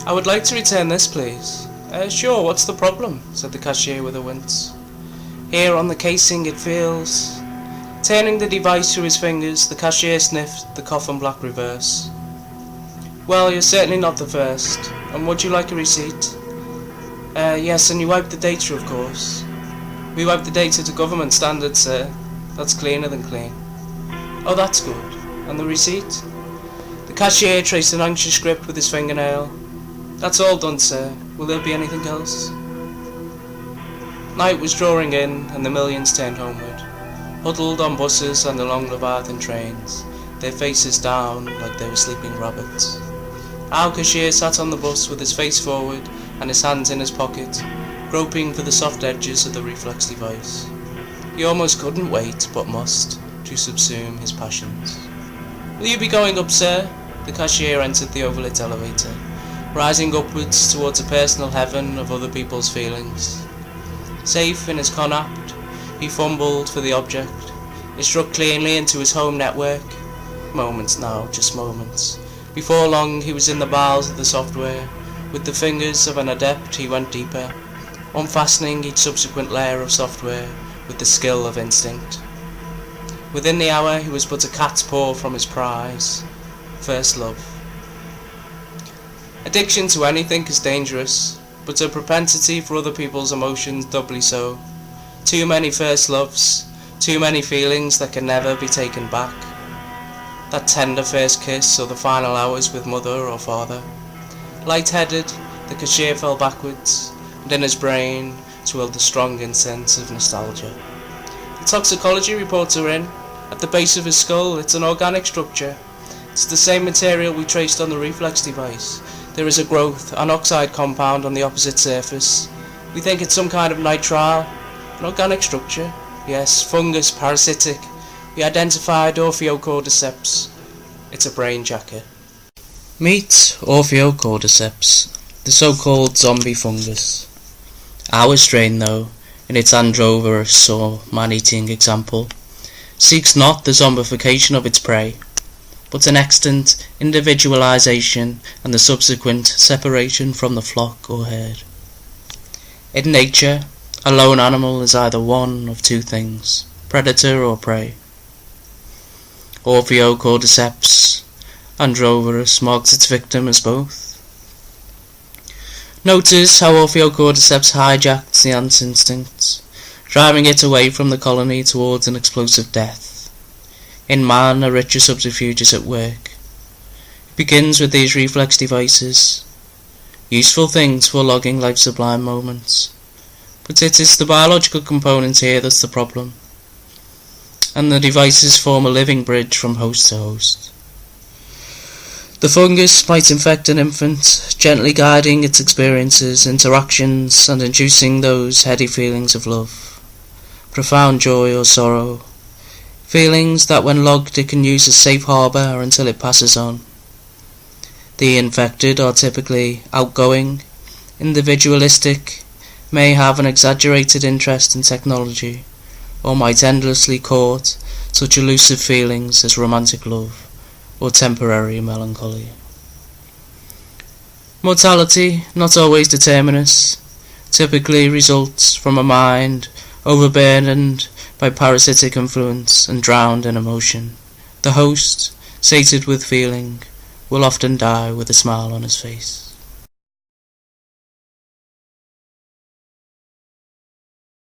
"I would like to return this, please." Sure, what's the problem?" said the cashier with a wince. "Here on the casing it feels..." Turning the device through his fingers, the cashier sniffed the coffin black reverse. "Well, you're certainly not the first. And would you like a receipt?" Yes, and you wipe the data, of course." "We wipe the data to government standards, sir. That's cleaner than clean." "Oh, that's good. And the receipt?" The cashier traced an anxious script with his fingernail. "That's all done, sir. Will there be anything else?" Night was drawing in, and the millions turned homeward, huddled on buses and along Leviathan trains, their faces down like they were sleeping rabbits. Our cashier sat on the bus with his face forward and his hands in his pocket, groping for the soft edges of the reflex device. He almost couldn't wait, but must, to subsume his passions. "Will you be going up, sir?" The cashier entered the overlit elevator, rising upwards towards a personal heaven of other people's feelings. Safe in his connapt, he fumbled for the object. It struck cleanly into his home network. Moments now, just moments. Before long he was in the bowels of the software. With the fingers of an adept he went deeper, unfastening each subsequent layer of software with the skill of instinct. Within the hour he was but a cat's paw from his prize. First love. Addiction to anything is dangerous, but a propensity for other people's emotions doubly so. Too many first loves, too many feelings that can never be taken back. That tender first kiss or the final hours with mother or father. Light-headed, the cashier fell backwards, and in his brain swirled the strong sense of nostalgia. The toxicology reports are in. At the base of his skull, it's an organic structure. It's the same material we traced on the reflex device. There is a growth, an oxide compound on the opposite surface. We think it's some kind of nitrile, an organic structure. Yes, fungus, parasitic. We identified Orpheocordyceps. It's a brain jacker. Meet Orpheocordyceps, the so-called zombie fungus. Our strain, though, in its androverous or man-eating example, seeks not the zombification of its prey, but an extant individualization and the subsequent separation from the flock or herd. In nature, a lone animal is either one of two things, predator or prey. Orpheocordyceps androverus marks its victim as both. Notice how Orpheocordyceps hijacks the ant's instincts, driving it away from the colony towards an explosive death. In man, a richer subterfuge is at work. It begins with these reflex devices, useful things for logging life's sublime moments. But it is the biological component here that's the problem, and the devices form a living bridge from host to host. The fungus might infect an infant, gently guiding its experiences, interactions, and inducing those heady feelings of love, profound joy or sorrow, feelings that when logged it can use as safe harbour until it passes on. The infected are typically outgoing, individualistic, may have an exaggerated interest in technology, or might endlessly court such elusive feelings as romantic love or temporary melancholy. Mortality, not always determinist, typically results from a mind overburdened by parasitic influence and drowned in emotion. The host, sated with feeling, will often die with a smile on his face.